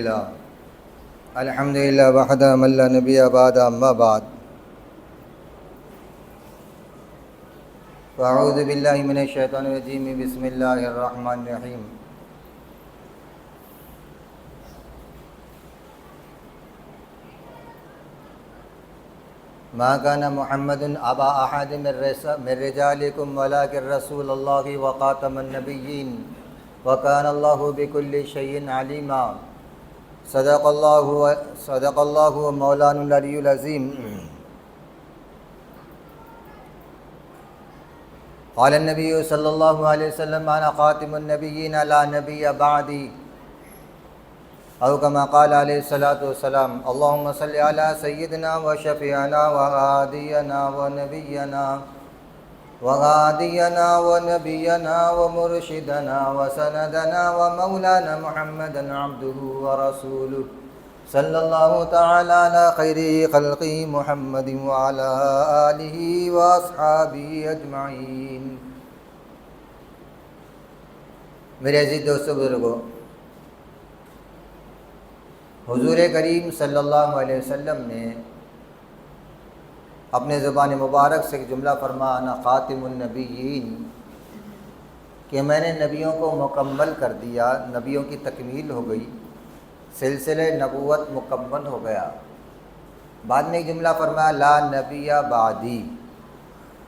الحمد للہ وحدہ من لا نبی بعد اما بعد فاعوذ باللہ من الشیطان الرجیم بسم اللہ الرحمن الرحیم ما کان محمد ابا احد من رجالکم ولکن رسول اللہ وخاتم النبیین وکان اللہ بکل شیء علیما صدق اللہ مولانا العلی العظیم قال النبی صلی اللہ علیہ وسلم انا خاتم النبیین لا نبی بعدی او کما قال علیہ الصلوۃ والسلام اللہم صلی علی سیدنا و شفیعنا و ہادینا و نبینا وغادینا ونبینا ومرشدنا وسندنا ومولانا محمدا عبده ورسوله صلی اللہ تعالی علی خیر خلق محمد وعلی آلہ واصحابہ اجمعین۔ میرے عزیز دوستو بزرگو، حضور کریم صلی اللہ علیہ وسلم نے اپنے زبان مبارک سے ایک جملہ فرمایا انا خاتم النبیین، کہ میں نے نبیوں کو مکمل کر دیا، نبیوں کی تکمیل ہو گئی، سلسلہ نبوت مکمل ہو گیا۔ بعد میں ایک جملہ فرمایا لا نبی بعدی،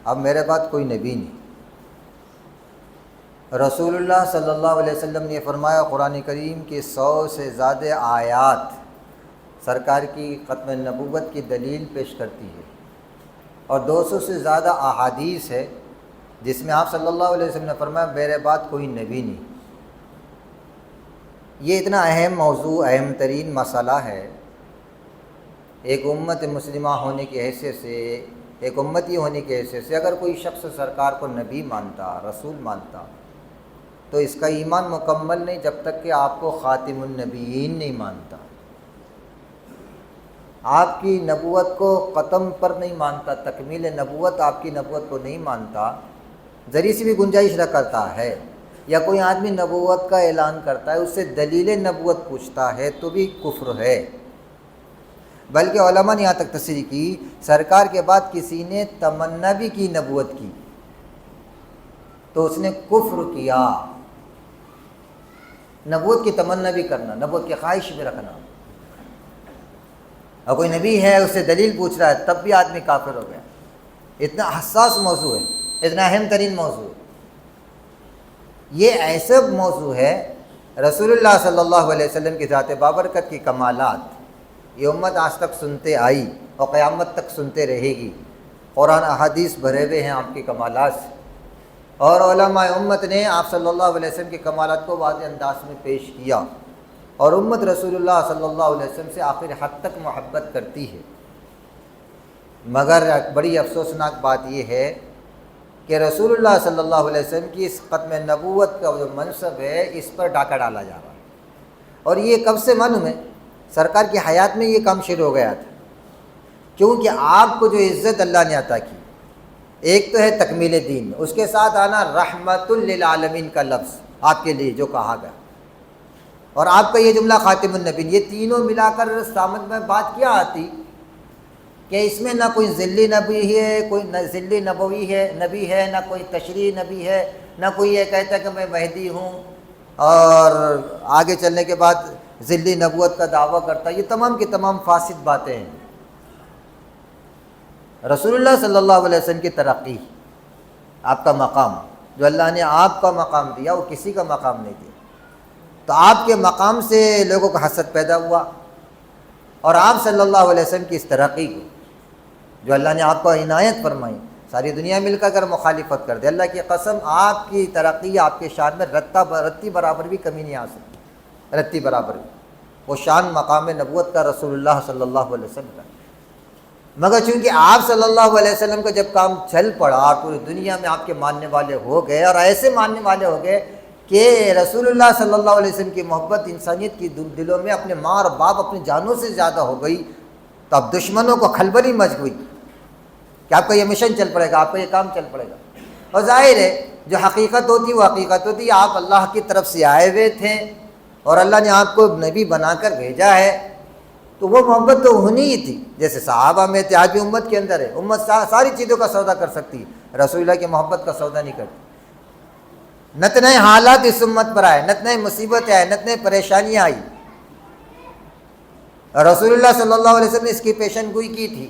اب میرے بعد کوئی نبی نہیں۔ رسول اللہ صلی اللہ علیہ وسلم نے فرمایا قرآن کریم کی 100 سے زیادہ آیات سرکار کی ختم نبوت کی دلیل پیش کرتی ہے، اور 200 سے زیادہ احادیث ہے جس میں آپ صلی اللہ علیہ وسلم نے فرمایا میرے بعد کوئی نبی نہیں۔ یہ اتنا اہم موضوع، اہم ترین مسئلہ ہے۔ ایک امت مسلمہ ہونے کی حیثیت سے، ایک امتی ہونے کی حیثیت سے اگر کوئی شخص سرکار کو نبی مانتا، رسول مانتا، تو اس کا ایمان مکمل نہیں جب تک کہ آپ کو خاتم النبیین نہیں مانتا، آپ کی نبوت کو ختم پر نہیں مانتا، تکمیل نبوت آپ کی نبوت کو نہیں مانتا، ذری سی بھی گنجائش نہ کرتا ہے، یا کوئی آدمی نبوت کا اعلان کرتا ہے اس سے دلیل نبوت پوچھتا ہے تو بھی کفر ہے۔ بلکہ علماء نے یہاں تک تصریح کی سرکار کے بعد کسی نے تمنا بھی کی نبوت کی تو اس نے کفر کیا۔ نبوت کی تمنا بھی کرنا، نبوت کی خواہش بھی رکھنا، اور کوئی نبی ہے اس سے دلیل پوچھ رہا ہے تب بھی آدمی کافر ہو گیا۔ اتنا حساس موضوع ہے، اتنا اہم ترین موضوع ہے۔ یہ ایسا موضوع ہے، رسول اللہ صلی اللہ علیہ وسلم کی ذات بابرکت کی کمالات یہ امت آج تک سنتے آئی اور قیامت تک سنتے رہے گی۔ قرآن احادیث بھرے ہوئے ہیں آپ کی کمالات سے، اور علماء امت نے آپ صلی اللہ علیہ وسلم کے کمالات کو واضح انداز میں پیش کیا، اور امت رسول اللہ صلی اللہ علیہ وسلم سے آخر حد تک محبت کرتی ہے۔ مگر بڑی افسوسناک بات یہ ہے کہ رسول اللہ صلی اللہ علیہ وسلم کی اس ختم نبوت کا جو منصب ہے اس پر ڈاکہ ڈالا جا رہا ہے، اور یہ کب سے معلوم ہے؟ سرکار کی حیات میں یہ کام شروع ہو گیا تھا، کیونکہ آپ کو جو عزت اللہ نے عطا کی، ایک تو ہے تکمیل دین، اس کے ساتھ آنا رحمت للعالمین کا لفظ آپ کے لیے جو کہا گیا، اور آپ کا یہ جملہ خاتم النبیین، یہ تینوں ملا کر سامنے میں بات کیا آتی کہ اس میں نہ کوئی ذلی نبی ہے، کوئی ذلی نبی ہے، نہ کوئی تشریعی نبی ہے، نہ کوئی یہ کہتا ہے کہ میں مہدی ہوں اور آگے چلنے کے بعد ذلی نبوت کا دعویٰ کرتا ہے۔ یہ تمام کی تمام فاسد باتیں ہیں۔ رسول اللہ صلی اللہ علیہ وسلم کی ترقی، آپ کا مقام جو اللہ نے آپ کا مقام دیا وہ کسی کا مقام نہیں دیا، تو آپ کے مقام سے لوگوں کو حسد پیدا ہوا، اور آپ صلی اللہ علیہ وسلم کی اس ترقی کو جو اللہ نے آپ کو عنایت فرمائی، ساری دنیا مل کر اگر مخالفت کر دے، اللہ کی قسم آپ کی ترقی، آپ کے شان میں رتی برابر بھی کمی نہیں آ سکتی، رتی برابر بھی۔ وہ شان مقام نبوت کا رسول اللہ صلی اللہ علیہ وسلم کا، مگر چونکہ آپ صلی اللہ علیہ وسلم کا جب کام چل پڑا اور پوری دنیا میں آپ کے ماننے والے ہو گئے، اور ایسے ماننے والے ہو گئے کہ رسول اللہ صلی اللہ علیہ وسلم کی محبت انسانیت کی دلوں میں اپنے ماں اور باپ اپنی جانوں سے زیادہ ہو گئی، تو اب دشمنوں کو کھلبلی مچ گئی کہ آپ کا یہ مشن چل پڑے گا، آپ کا یہ کام چل پڑے گا۔ اور ظاہر ہے جو حقیقت ہوتی وہ حقیقت ہوتی، آپ اللہ کی طرف سے آئے ہوئے تھے، اور اللہ نے آپ کو نبی بنا کر بھیجا ہے تو وہ محبت تو ہونی ہی تھی. جیسے صحابہ میں تھے، آج بھی امت کے اندر ہے. امت ساری چیزوں کا سودا کر سکتی ہے، رسول اللہ کی محبت کا سودا نہیں کرتی. نتنے حالات اس امت پر آئے، نتنے مصیبتیں آئے، نتنے پریشانیاں آئی. رسول اللہ صلی اللہ علیہ وسلم نے اس کی پیشن گوئی کی تھی.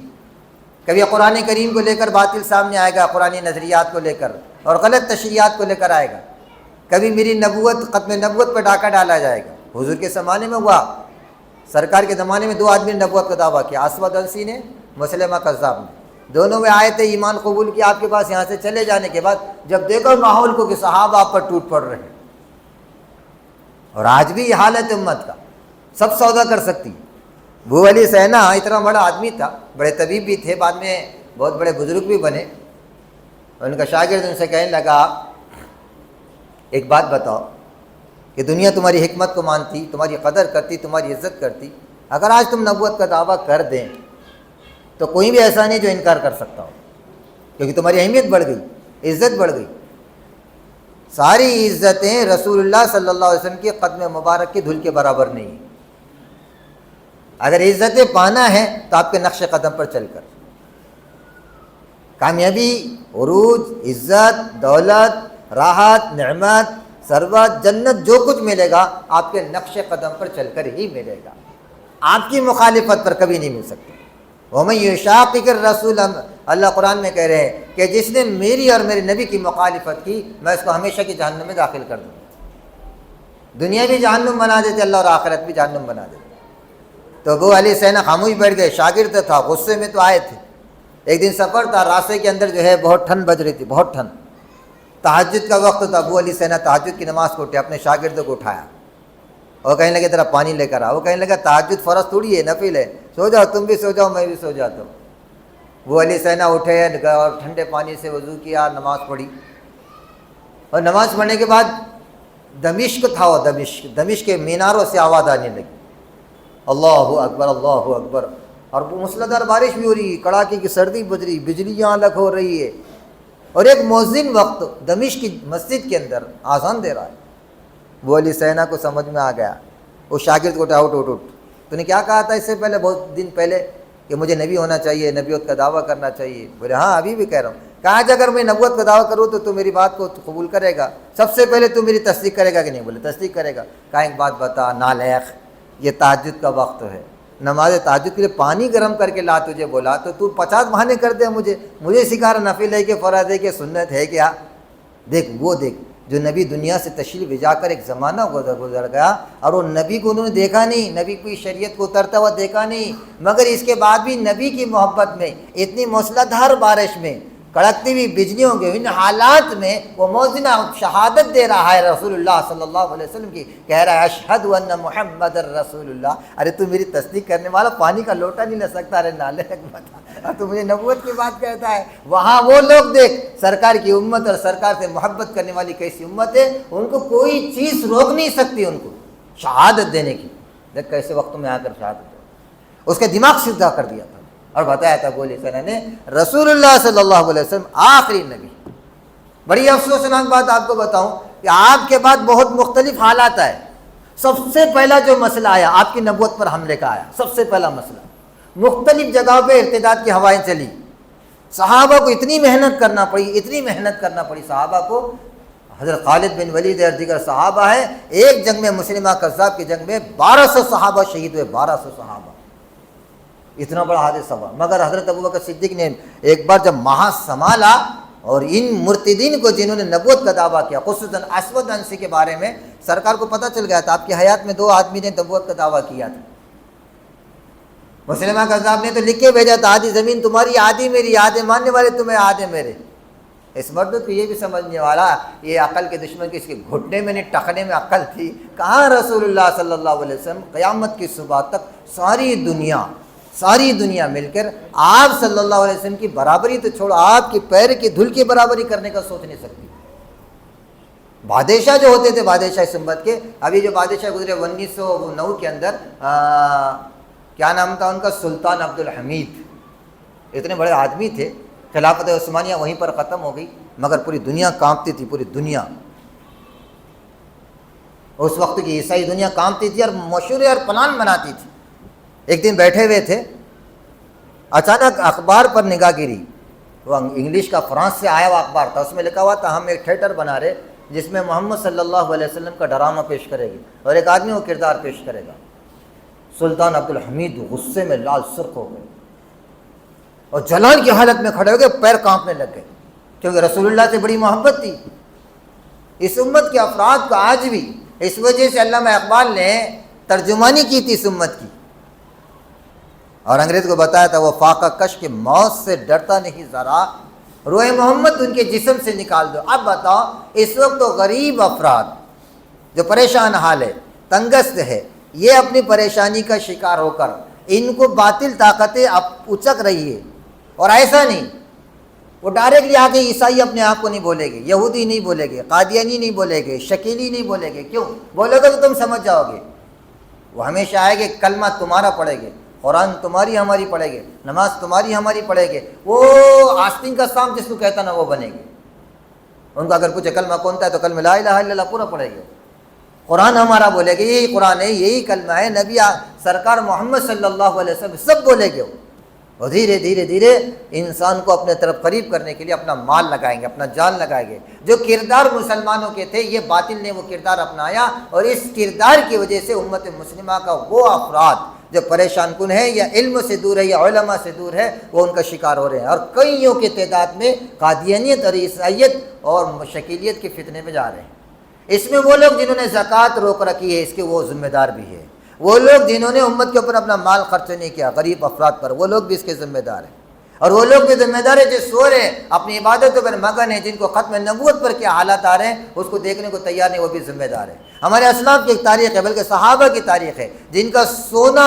کبھی قرآن کریم کو لے کر باطل سامنے آئے گا، قرآن نظریات کو لے کر اور غلط تشریعات کو لے کر آئے گا. کبھی میری نبوت، ختم نبوت پر ڈاکہ ڈالا جائے گا. حضور کے زمانے میں ہوا، سرکار کے زمانے میں 2 آدمی نے نبوت کا دعویٰ کیا، اسود انسی نے، مسلمہ کذاب نے. دونوں میں آئے تھے، ایمان قبول کیا آپ کے پاس یہاں سے چلے جانے کے بعد جب دیکھو ماحول کو کہ صحابہ آپ پر ٹوٹ پڑ رہے ہیں. اور آج بھی یہ حالت امت کا، سب سودا کر سکتی. ابو علی سینا اتنا بڑا آدمی تھا، بڑے طبیب بھی تھے، بعد میں بہت بڑے بزرگ بھی بنے. ان کا شاگرد ان سے کہنے لگا ایک بات بتاؤ کہ دنیا تمہاری حکمت کو مانتی، تمہاری قدر کرتی، تمہاری عزت کرتی، اگر آج تم نبوت کا دعویٰ کر دیں تو کوئی بھی ایسا نہیں جو انکار کر سکتا ہو، کیونکہ تمہاری اہمیت بڑھ گئی، عزت بڑھ گئی. ساری عزتیں رسول اللہ صلی اللہ علیہ وسلم کے قدم مبارک کے دھول کے برابر نہیں ہیں. اگر عزتیں پانا ہے تو آپ کے نقش قدم پر چل کر کامیابی، عروج، عزت، دولت، راحت، نعمت، ثروت، جنت، جو کچھ ملے گا آپ کے نقش قدم پر چل کر ہی ملے گا. آپ کی مخالفت پر کبھی نہیں مل سکتی. وَمَن يُشَاقِقِ الرَّسُولَ، اللہ قرآن میں کہہ رہے ہیں کہ جس نے میری اور میرے نبی کی مخالفت کی میں اس کو ہمیشہ کی جہنم میں داخل کر دوں. دنیا بھی جہنم بنا دیتے اللہ، اور آخرت بھی جہنم بنا دیتے. تو ابو علی سینا خاموش بیٹھ گئے. شاگرد تھا، غصے میں تو آئے تھے. ایک دن سفر تھا، راستے کے اندر جو ہے بہت ٹھنڈ بج رہی تھی، بہت ٹھنڈ. تہجد کا وقت تھا. ابو علی سینا تہجد کی نماز کو اٹھے، اپنے شاگردوں کو اٹھایا اور کہنے لگے ذرا پانی لے کر آ. وہ کہنے لگا تہجد فرض تھوڑی ہے، نفل ہے، سو جاؤ، تم بھی سو جاؤ، میں بھی سو جاتا ہوں. ابو علی سینا اٹھے اور ٹھنڈے پانی سے وضو کیا، نماز پڑھی. اور نماز پڑھنے کے بعد دمشق تھا، وہ دمشق کے میناروں سے آواز آنے لگی، اللہ اکبر، اللہ اکبر. اور موسلادھار بارش بھی ہو رہی ہے، کڑاکے کی سردی بج رہی، بجلیاں الگ ہو رہی ہے. اور ایک مؤذن وقت دمشق کی مسجد کے اندر آذان دے رہا ہے. ابو علی سینا کو سمجھ میں آ گیا. وہ شاگرد کو اٹھا، اٹھ. تو نے کیا کہا تھا اس سے پہلے، بہت دن پہلے، کہ مجھے نبی ہونا چاہیے، نبوت کا دعویٰ کرنا چاہیے. بولے ہاں ابھی بھی کہہ رہا ہوں. کہا کہ اگر میں نبوت کا دعویٰ کروں تو میری بات کو قبول کرے گا، سب سے پہلے تو میری تصدیق کرے گا کہ نہیں؟ بولے تصدیق کرے گا. کہا ایک بات بتا نالائق، یہ تہجد کا وقت ہے، نماز تہجد کے لیے پانی گرم کر کے لا تجھے بولا تو 50 بہانے کر دے. مجھے سکھا رہا نفل ہے کہ فرض ہے کہ سنت ہے کیا؟ دیکھ جو نبی دنیا سے تشریف لے جا کر ایک زمانہ گزر گیا اور وہ نبی کو انہوں نے دیکھا نہیں، نبی کی شریعت کو اترتا ہوا دیکھا نہیں، مگر اس کے بعد بھی نبی کی محبت میں، اتنی موسلادھار بارش میں، کڑکتی ہوئی بجلیوں کے ان حالات میں وہ مؤذن شہادت دے رہا ہے رسول اللہ صلی اللہ علیہ وسلم کی، کہہ رہا ہے اشہد ان محمد رسول اللہ. ارے تو میری تصدیق کرنے والا پانی کا لوٹا نہیں لے سکتا، ارے نالائق بتا، اور تو مجھے نبوت کی بات کہتا ہے. وہاں وہ لوگ دیکھ سرکار کی امت اور سرکار سے محبت کرنے والی کیسی امت ہے، ان کو کوئی چیز روک نہیں سکتی ان کو شہادت دینے کی. دیکھ کیسے وقتوں میں آ کر شہادت دے. اس کے دماغ سیدھا کر دیا تھا اور بتایا تھا ابو علی سینا نے رسول اللہ صلی اللہ علیہ وسلم آخری نبی. بڑی افسوسناک بات آپ کو بتاؤں کہ آپ کے بعد بہت مختلف حالات آئے. سب سے پہلا جو مسئلہ آیا آپ کی نبوت پر حملے کا آیا. سب سے پہلا مسئلہ، مختلف جگہوں پہ ارتداد کی ہوائیں چلی. صحابہ کو اتنی محنت کرنا پڑی صحابہ کو. حضرت خالد بن ولید اور دیگر صحابہ ہیں، ایک جنگ میں مسلمہ کذاب کی جنگ میں 1200 صحابہ شہید ہوئے. 1200 صحابہ، اتنا بڑا حادثہ ہوا. مگر حضرت ابوبکر صدیق نے ایک بار جب محاذ سنبھالا اور ان مرتدین کو جنہوں نے نبوت کا دعویٰ کیا، خصوصاً اسود انسی کے بارے میں سرکار کو پتہ چل گیا تھا. آپ کی حیات میں 2 آدمی نے نبوت کا دعویٰ کیا تھا. مسلمہ کذاب نے تو لکھ کے بھیجا تھا آدھی زمین تمہاری، آدھی میری، آدھے ماننے والے تمہیں، آدھے میرے. اس مرد کو یہ بھی سمجھنے والا، یہ عقل کے دشمن کی اس کے گھٹنے میں نہیں ٹخنے میں عقل تھی. کہاں رسول اللہ صلی اللہ علیہ وسلم قیامت کی صبح تک ساری دنیا مل کر آپ صلی اللہ علیہ وسلم کی برابری تو چھوڑو، آپ کی پیر کی دھول کی برابری کرنے کا سوچ نہیں سکتی. بادشاہ جو ہوتے تھے، بادشاہ اس امت کے، ابھی جو بادشاہ گزرے 1909 کے اندر، کیا نام تھا ان کا، سلطان عبد الحمید. اتنے بڑے آدمی تھے. خلافت عثمانیہ وہیں پر ختم ہو گئی، مگر پوری دنیا کانپتی تھی، پوری دنیا. اس وقت کی عیسائی دنیا کانپتی تھی اور مشورے اور پلان بناتی تھی۔ ایک دن بیٹھے ہوئے تھے، اچانک اخبار پر نگاہ گری، وہ انگلش کا فرانس سے آیا ہوا اخبار تھا، اس میں لکھا ہوا تھا ہم ایک تھیٹر بنا رہے جس میں محمد صلی اللہ علیہ وسلم کا ڈرامہ پیش کرے گی اور ایک آدمی وہ کردار پیش کرے گا۔ سلطان عبدالحمید غصے میں لال سرخ ہو گئے اور جلال کی حالت میں کھڑے ہو گئے، پیر کانپنے لگ گئے، کیونکہ رسول اللہ سے بڑی محبت تھی اس امت کے افراد کو آج بھی۔ اس وجہ سے علامہ اقبال نے ترجمانی کی تھی اس امت کی اور انگریز کو بتایا تھا وہ فاقہ کش کے موت سے ڈرتا نہیں ذرا، روح محمد ان کے جسم سے نکال دو۔ اب بتاؤ اس وقت تو غریب افراد جو پریشان حال ہے، تنگست ہے، یہ اپنی پریشانی کا شکار ہو کر ان کو باطل طاقتیں اچک رہی ہے، اور ایسا نہیں وہ ڈائریکٹلی آ کے عیسائی اپنے آپ کو نہیں بولے گے، یہودی نہیں بولے گے، قادیانی نہیں بولے گے، شکیلی نہیں بولے گے۔ کیوں بولے گا تو تم سمجھ جاؤ گے، وہ ہمیشہ آئے گے کلمہ تمہارا پڑھے گے، قرآن تمہاری ہماری پڑھے گے، نماز تمہاری ہماری پڑھے گے، وہ آستین کا سام جس کو کہتا نا وہ بنے گے۔ ان کا اگر پوچھے کلمہ کون سا ہے تو کلمہ لا الہ الا اللہ پورا پڑھے گے، قرآن ہمارا بولے گے، یہی قرآن ہے، یہی کلمہ ہے، نبی سرکار محمد صلی اللہ علیہ وسلم سب بولے گے۔ اور دھیرے دھیرے دھیرے انسان کو اپنے طرف قریب کرنے کے لیے اپنا مال لگائیں گے، اپنا جان لگائیں گے۔ جو کردار مسلمانوں کے تھے یہ باطل نے وہ کردار اپنایا، اور اس کردار کی وجہ سے امت مسلمہ کا وہ افراد جو پریشان کن ہے یا علم سے دور ہے یا علماء سے دور ہے وہ ان کا شکار ہو رہے ہیں، اور کئیوں کی تعداد میں قادیانیت اور عیسائیت اور شکیلیت کے فتنے میں جا رہے ہیں۔ اس میں وہ لوگ جنہوں نے زکوٰۃ روک رکھی ہے اس کے وہ ذمہ دار بھی ہے، وہ لوگ جنہوں نے امت کے اوپر اپنا مال خرچ نہیں کیا غریب افراد پر وہ لوگ بھی اس کے ذمہ دار ہیں، اور وہ لوگ بھی ذمہ دار ہیں جو سو رہے ہیں اپنی عبادتوں پر مگن ہیں، جن کو ختم نبوت پر کیا حالات آ رہے ہیں اس کو دیکھنے کو تیار نہیں، وہ بھی ذمہ دار ہیں۔ ہمارے اسلاف کی ایک تاریخ ہے، بلکہ صحابہ کی تاریخ ہے جن کا سونا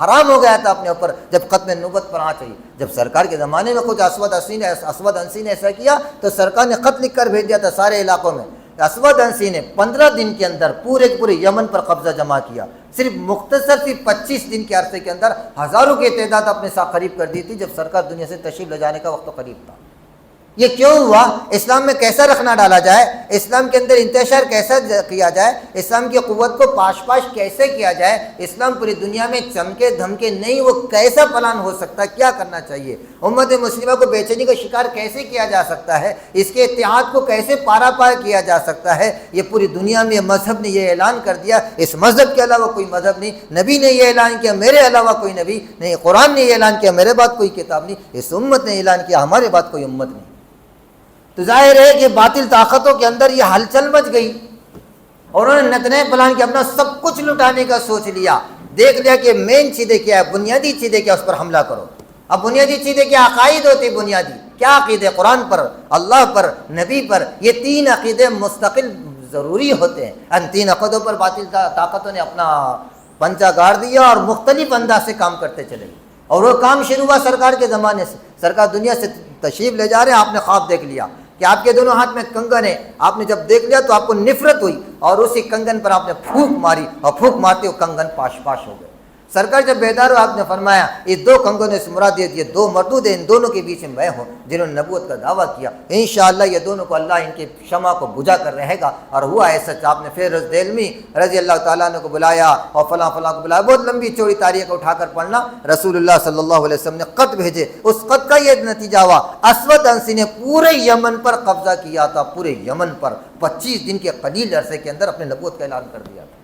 حرام ہو گیا تھا اپنے اوپر جب ختم نبوت پر آنچ ہوئی۔ جب سرکار کے زمانے میں کچھ اسود انسی نے ایسا کیا تو سرکار نے خط لکھ کر بھیج دیا تھا سارے علاقوں میں۔ اسود انسی نے 15 دن کے اندر پورے یمن پر قبضہ جمع کیا، صرف مختصر سی 25 دن کے عرصے کے اندر ہزاروں کی تعداد اپنے ساتھ قریب کر دی تھی جب سرکار دنیا سے تشریف لے جانے کا وقت قریب تھا۔ یہ کیوں ہوا؟ اسلام میں کیسا رکھنا ڈالا جائے، اسلام کے اندر انتشار کیسا کیا جائے، اسلام کی قوت کو پاش پاش کیسے کیا جائے، اسلام پوری دنیا میں چمکے دھمکے نہیں، وہ کیسا پلان ہو سکتا ہے، کیا کرنا چاہیے، امت مسلمہ کو بے چینی کا شکار کیسے کیا جا سکتا ہے، اس کے اتحاد کو کیسے پارا پار کیا جا سکتا ہے، یہ پوری دنیا میں مذہب نے یہ اعلان کر دیا، اس مذہب کے علاوہ کوئی مذہب نہیں، نبی نے یہ اعلان کیا میرے علاوہ کوئی نبی نہیں، قرآن نے یہ اعلان کیا میرے بعد کوئی کتاب نہیں، اس امت نے اعلان کیا ہمارے بعد کوئی امت نہیں۔ تو ظاہر ہے کہ باطل طاقتوں کے اندر یہ ہلچل مچ گئی اور انہوں نے نت نئے پلان کیا، اپنا سب کچھ لٹانے کا سوچ لیا، دیکھ لیا کہ مین چیزیں کیا ہے، بنیادی چیزیں کیا، اس پر حملہ کرو۔ اب بنیادی چیزیں کیا عقائد ہوتی، بنیادی کیا عقیدے، قرآن پر، اللہ پر، نبی پر، یہ 3 عقیدے مستقل ضروری ہوتے ہیں۔ ان 3 عقیدوں پر باطل طاقتوں نے اپنا پنجہ گاڑ دیا اور مختلف انداز سے کام کرتے چلے گئے، اور وہ کام شروع ہوا سرکار کے زمانے سے۔ سرکار دنیا سے تشریف لے جا رہے ہیں، آپ نے خواب دیکھ لیا کہ آپ کے دونوں ہاتھ میں کنگن ہے، آپ نے جب دیکھ لیا تو آپ کو نفرت ہوئی اور اسی کنگن پر آپ نے پھونک ماری اور پھونک مارتے ہوئے کنگن پاش پاش ہو گئے۔ سرکار جب بیدار ہو آپ نے فرمایا یہ 2 کنگنوں سے مراد یہ 2 مردود ہیں، ان دونوں کے بیچ میں ہوں جنہوں نے نبوت کا دعویٰ کیا، انشاءاللہ یہ دونوں کو اللہ ان کے شمع کو بجھا کر رہے گا۔ اور ہوا ہے سچ، آپ نے پھر دہلوی رضی اللہ تعالیٰ عنہ کو بلایا اور فلاں فلاں کو بلایا، بہت لمبی چوڑی تاریخ اٹھا کر پڑھنا۔ رسول اللہ صلی اللہ علیہ وسلم نے خط بھیجے، اس خط کا یہ نتیجہ ہوا اسود انسی نے پورے یمن پر قبضہ کیا تھا، پورے یمن پر 25 دن کے قلیل عرصے کے اندر اپنے نبوت کا اعلان کر دیا تھا۔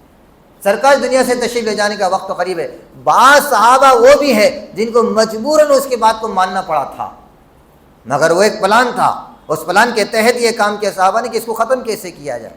سرکار دنیا سے تشریف لے جانے کا وقت تو قریب ہے۔ بعض صحابہ وہ بھی ہے جن کو مجبوراً اس کی بات کو ماننا پڑا تھا، مگر وہ ایک پلان تھا، اس پلان کے تحت یہ کام کیا صحابہ نے کہ اس کو ختم کیسے کیا جائے،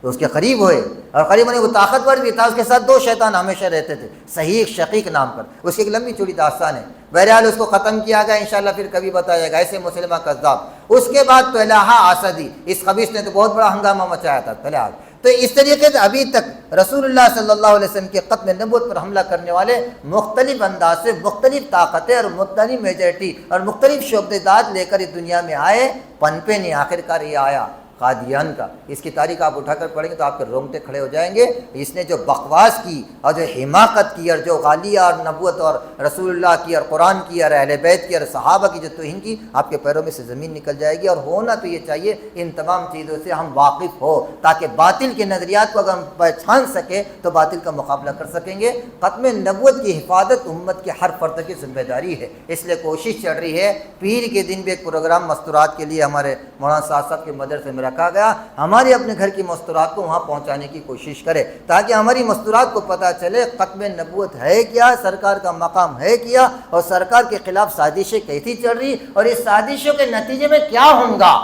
تو اس کے قریب ہوئے، اور قریب ہونے وہ طاقتور بھی تھا، اس کے ساتھ 2 شیطان ہمیشہ رہتے تھے، صحیح شقیق نام پر، اس کی ایک لمبی چوڑی داستان ہے، بہرحال اس کو ختم کیا گیا، انشاءاللہ پھر کبھی بتایا جائے گا۔ ایسے مسلمہ کذاب، اس کے بعد طلحہ اسدی، اس خبیث نے تو بہت بڑا ہنگامہ مچایا تھا طلحہ۔ تو اس طریقے سے ابھی تک رسول اللہ صلی اللہ علیہ وسلم کے ختم نبوت پر حملہ کرنے والے مختلف انداز سے مختلف طاقتیں اور مختلف میجورٹی اور مختلف شعبدات لے کر اس دنیا میں آئے، پنپے نہیں، آخر کار یہ آیا قادیان کا، اس کی تاریخ آپ اٹھا کر پڑھیں گے تو آپ کے رونگٹے کھڑے ہو جائیں گے۔ اس نے جو بکواس کی اور جو حماقت کی اور جو غالیہ اور نبوت اور رسول اللہ کی اور قرآن کی اور اہل بیت کی اور صحابہ کی جو توہین کی، آپ کے پیروں میں سے زمین نکل جائے گی۔ اور ہونا تو یہ چاہیے ان تمام چیزوں سے ہم واقف ہو، تاکہ باطل کے نظریات کو اگر ہم پہچان سکیں تو باطل کا مقابلہ کر سکیں گے۔ ختم نبوت کی حفاظت امت کے ہر فرد کی ذمہ داری ہے، اس لیے کوشش چل رہی ہے۔ پیر کے دن بھی ایک پروگرام مستورات کے لیے ہمارے مولانا صاحب کے مدرسے میں رکھا گیا، ہمارے اپنے گھر کی مستورات کو وہاں پہنچانے کی کوشش کرے، تاکہ ہماری مستورات کو پتہ چلے ختم نبوت ہے کیا، سرکار کا مقام ہے کیا، اور سرکار کے خلاف سازشیں کیسی چل رہی، اور اس سازشوں کے نتیجے میں کیا ہوں گا،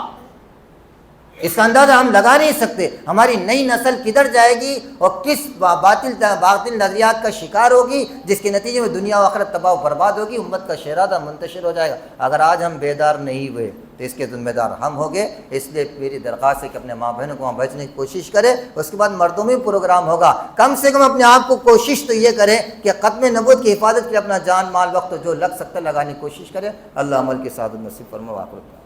اس کا اندازہ ہم لگا نہیں سکتے۔ ہماری نئی نسل کدھر جائے گی اور کس باطل نظریات کا شکار ہوگی، جس کے نتیجے میں دنیا و آخرت تباہ و برباد ہوگی، امت کا شیرازہ منتشر ہو جائے گا۔ اگر آج ہم بیدار نہیں ہوئے تو اس کے ذمہ دار ہم ہوں گے۔ اس لیے میری درخواست ہے کہ اپنے ماں بہنوں کو وہاں بیچنے کی کوشش کرے، اس کے بعد مردوں میں پروگرام ہوگا۔ کم سے کم اپنے آپ کو کوشش تو یہ کریں کہ ختم نبوت کی حفاظت کے لیے اپنا جان مال وقت جو لگ سکتا ہے لگانے کی کوشش کرے۔ اللہ عمل کی سعادت نصیب فرمائے۔